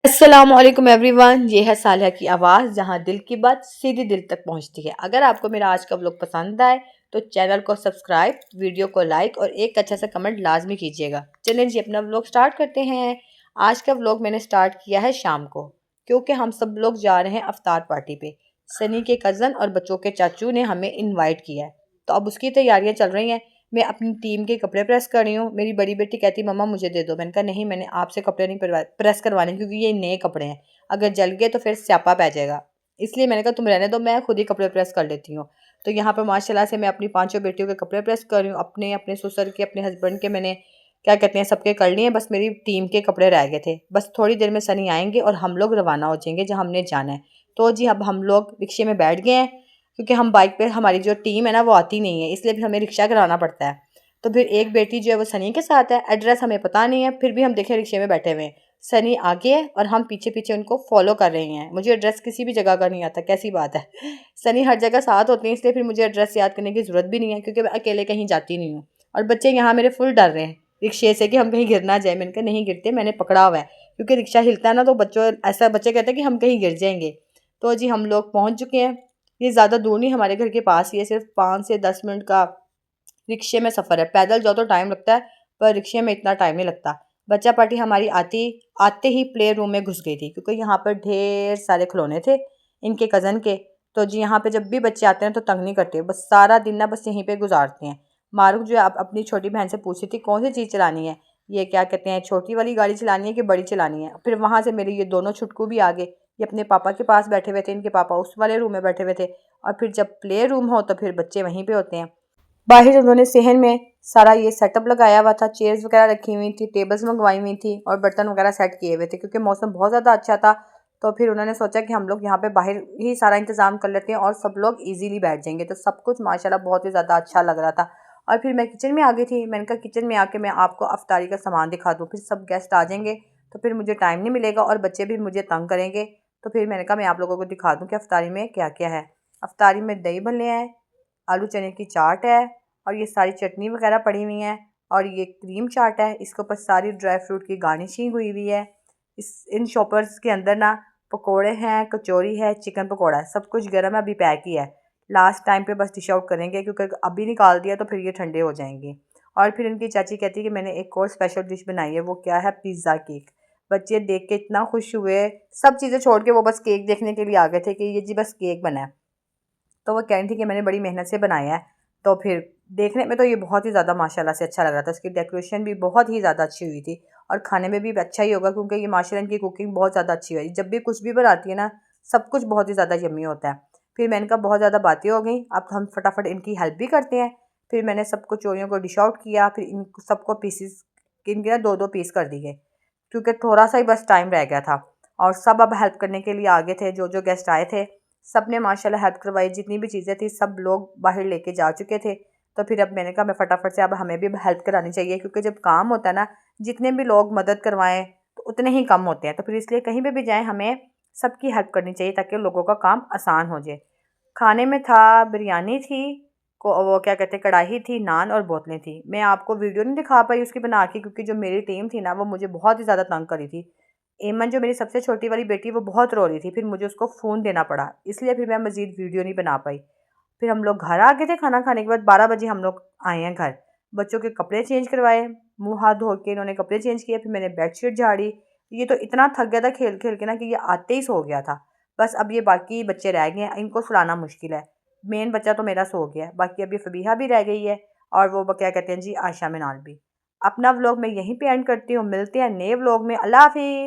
अस्सलामुअलैकुम एवरीवन, ये है सालिया की आवाज़ जहाँ दिल की बात सीधी दिल तक पहुँचती है। अगर आपको मेरा आज का व्लॉग पसंद आए तो चैनल को सब्सक्राइब, वीडियो को लाइक और एक अच्छा सा कमेंट लाजमी कीजिएगा। चलें जी, अपना व्लॉग स्टार्ट करते हैं। आज का व्लॉग मैंने स्टार्ट किया है शाम को, क्योंकि हम सब लोग जा रहे हैं अफ्तार पार्टी पे। सनी के कज़न और बच्चों के चाचू ने हमें इन्वाइट किया है, तो अब उसकी तैयारियाँ चल रही हैं। मैं अपनी टीम के कपड़े प्रेस कर रही हूँ। मेरी बड़ी बेटी कहती मम्मा मुझे दे दो। मैंने कहा नहीं, मैंने आपसे कपड़े नहीं प्रेस करवाने, क्योंकि ये नए कपड़े हैं, अगर जल गए तो फिर स्यापा पै जाएगा। इसलिए मैंने कहा तुम रहने दो, मैं खुद ही कपड़े प्रेस कर लेती हूँ। तो यहाँ पर माशाल्लाह से मैं अपनी पांचों बेटियों के कपड़े प्रेस कर रही हूँ, अपने अपने ससुर के, अपने हस्बैंड के मैंने क्या कहते हैं सबके कर लिए हैं। बस मेरी टीम के कपड़े रह गए थे। बस थोड़ी देर में सनी आएंगे और हम लोग रवाना हो जाएंगे जहाँ हमने जाना है। तो जी अब हम लोग रिक्शे में बैठ गए हैं, क्योंकि हम बाइक पे, हमारी जो टीम है ना वो आती नहीं है, इसलिए फिर हमें रिक्शा कराना पड़ता है। तो फिर एक बेटी जो है वो सनी के साथ है। एड्रेस हमें पता नहीं है, फिर भी हम देखे रिक्शे में बैठे हुए हैं। सनी आगे है और हम पीछे पीछे उनको फॉलो कर रहे हैं। मुझे एड्रेस किसी भी जगह का नहीं आता, कैसी बात है। सनी हर जगह साथ होते हैं, इसलिए फिर मुझे एड्रेस याद करने की ज़रूरत भी नहीं है, क्योंकि मैं अकेले कहीं जाती नहीं हूँ। और बच्चे यहाँ मेरे फुल डर रहे हैं रिक्शे से कि हम कहीं गिर ना जाए। मैंने कहा नहीं गिरते, मैंने पकड़ा हुआ है। क्योंकि रिक्शा हिलता है ना तो बच्चों ऐसा बच्चे कहते हैं कि हम कहीं गिर जाएंगे। तो जी हम लोग पहुँच चुके हैं। ये ज़्यादा दूर नहीं, हमारे घर के पास ही है, सिर्फ 5 से 10 मिनट का रिक्शे में सफ़र है। पैदल जाओ तो टाइम लगता है, पर रिक्शे में इतना टाइम नहीं लगता। बच्चा पार्टी हमारी आती आते ही प्ले रूम में घुस गई थी, क्योंकि यहाँ पर ढेर सारे खिलौने थे इनके कज़न के। तो जी यहाँ पे जब भी बच्चे आते हैं तो तंग नहीं करते, बस सारा दिन ना बस यहीं पे गुजारते हैं। मारूफ जो है आप अपनी छोटी बहन से पूछी थी कौन सी चीज़ चलानी है, ये क्या कहते हैं छोटी वाली गाड़ी चलानी है कि बड़ी चलानी है। फिर वहाँ से मेरे ये दोनों छुटकू भी आ गए। ये अपने पापा के पास बैठे हुए थे, इनके पापा उस वाले रूम में बैठे हुए थे। और फिर जब प्ले रूम हो तो फिर बच्चे वहीं पे होते हैं। बाहर उन्होंने सेहन में सारा ये सेटअप लगाया हुआ था, चेयर्स वगैरह रखी हुई थी, टेबल्स मंगवाई हुई थी और बर्तन वगैरह सेट किए हुए थे, क्योंकि मौसम बहुत ज़्यादा अच्छा था। तो फिर उन्होंने सोचा कि हम लोग यहाँ पे बाहर ही सारा इंतज़ाम कर लेते हैं और सब लोग इजीली बैठ जाएंगे। तो सब कुछ माशाल्लाह बहुत ही ज़्यादा अच्छा लग रहा था। और फिर मैं किचन में आ गई थी। मैंने कहा किचन में आके मैं आपको अफ्तारी का सामान दिखा दूँ, फिर सब गेस्ट आ जाएंगे तो फिर मुझे टाइम नहीं मिलेगा और बच्चे भी मुझे तंग करेंगे। तो फिर मैंने कहा मैं आप लोगों को दिखा दूँ कि अफ्तारी में क्या क्या है। अफ्तारी में दही भल्ले हैं, आलू चने की चाट है, और ये सारी चटनी वगैरह पड़ी हुई हैं, और ये क्रीम चाट है। इसके ऊपर सारी ड्राई फ्रूट की गार्निशिंग हुई हुई है। इन शॉपर्स के अंदर ना पकोड़े हैं, कचौरी है, चिकन पकोड़ा है, सब कुछ गर्म है, अभी पैक ही है। लास्ट टाइम पे बस डिश आउट करेंगे, क्योंकि अभी निकाल दिया तो फिर ये ठंडे हो जाएंगे। और फिर इनकी चाची कहती है कि मैंने एक और स्पेशल डिश बनाई है, वो क्या है, पिज़्ज़ा केक। बच्चे देख के इतना खुश हुए, सब चीज़ें छोड़ के वो बस केक देखने के लिए आ गए थे कि ये जी बस केक बना है। तो वो कह रही थी कि मैंने बड़ी मेहनत से बनाया है। तो फिर देखने में तो ये बहुत ही ज़्यादा माशाल्लाह से अच्छा लग रहा था। इसकी डेकोरेशन भी बहुत ही ज़्यादा अच्छी हुई थी, और खाने में भी अच्छा ही होगा, क्योंकि ये माशाल्लाह इनकी कुकिंग बहुत ज़्यादा अच्छी हुई। जब भी कुछ भी बनाती है ना, सब कुछ बहुत ही ज़्यादा यम्मी होता है। फिर मैंने कहा बहुत ज़्यादा बातें हो गई, अब हम फटाफट इनकी हेल्प भी करते हैं। फिर मैंने सबको चोरियों को डिश आउट किया, फिर इन सबको पीसीस इनके ना 2-2 पीस कर दिए, क्योंकि थोड़ा सा ही बस टाइम रह गया था। और सब अब हेल्प करने के लिए आगे थे, जो जो गेस्ट आए थे सब ने माशाल्लाह हेल्प करवाई। जितनी भी चीज़ें थी सब लोग बाहर लेके जा चुके थे। तो फिर अब मैंने कहा मैं फटाफट से, अब हमें भी हेल्प करानी चाहिए, क्योंकि जब काम होता है ना, जितने भी लोग मदद करवाएं तो उतने ही कम होते हैं। तो फिर इसलिए कहीं पे भी जाएं हमें सबकी हेल्प करनी चाहिए, ताकि लोगों का काम आसान हो जाए। खाने में था बिरयानी थी, को वो क्या कहते हैं कढ़ाई थी, नान और बोतलें थी। मैं आपको वीडियो नहीं दिखा पाई उसकी बना के, क्योंकि जो मेरी टीम थी ना वो मुझे बहुत ही ज़्यादा तंग करी थी। एमन जो मेरी सबसे छोटी वाली बेटी, वो बहुत रो रही थी, फिर मुझे उसको फ़ोन देना पड़ा, इसलिए फिर मैं मज़ीद वीडियो नहीं बना पाई। फिर हम लोग घर आ गए थे। खाना खाने के बाद 12 बजे हम लोग आए हैं घर। बच्चों के कपड़े चेंज करवाए, मुँह हाथ धो के इन्होंने कपड़े चेंज किए, फिर मैंने बेडशीट झाड़ी। ये तो इतना थक गया था खेल खेल के ना, कि ये आते ही सो गया था। बस अब ये बाकी बच्चे रह गए हैं, इनको सुलाना मुश्किल है। मेन बच्चा तो मेरा सो गया है, बाकी अभी फबीहा भी रह गई है, और वो क्या कहते हैं जी आयशा मिनाल भी। अपना व्लॉग मैं यहीं पे एंड करती हूँ। मिलते हैं नए व्लॉग में। अल्लाह हाफिज़।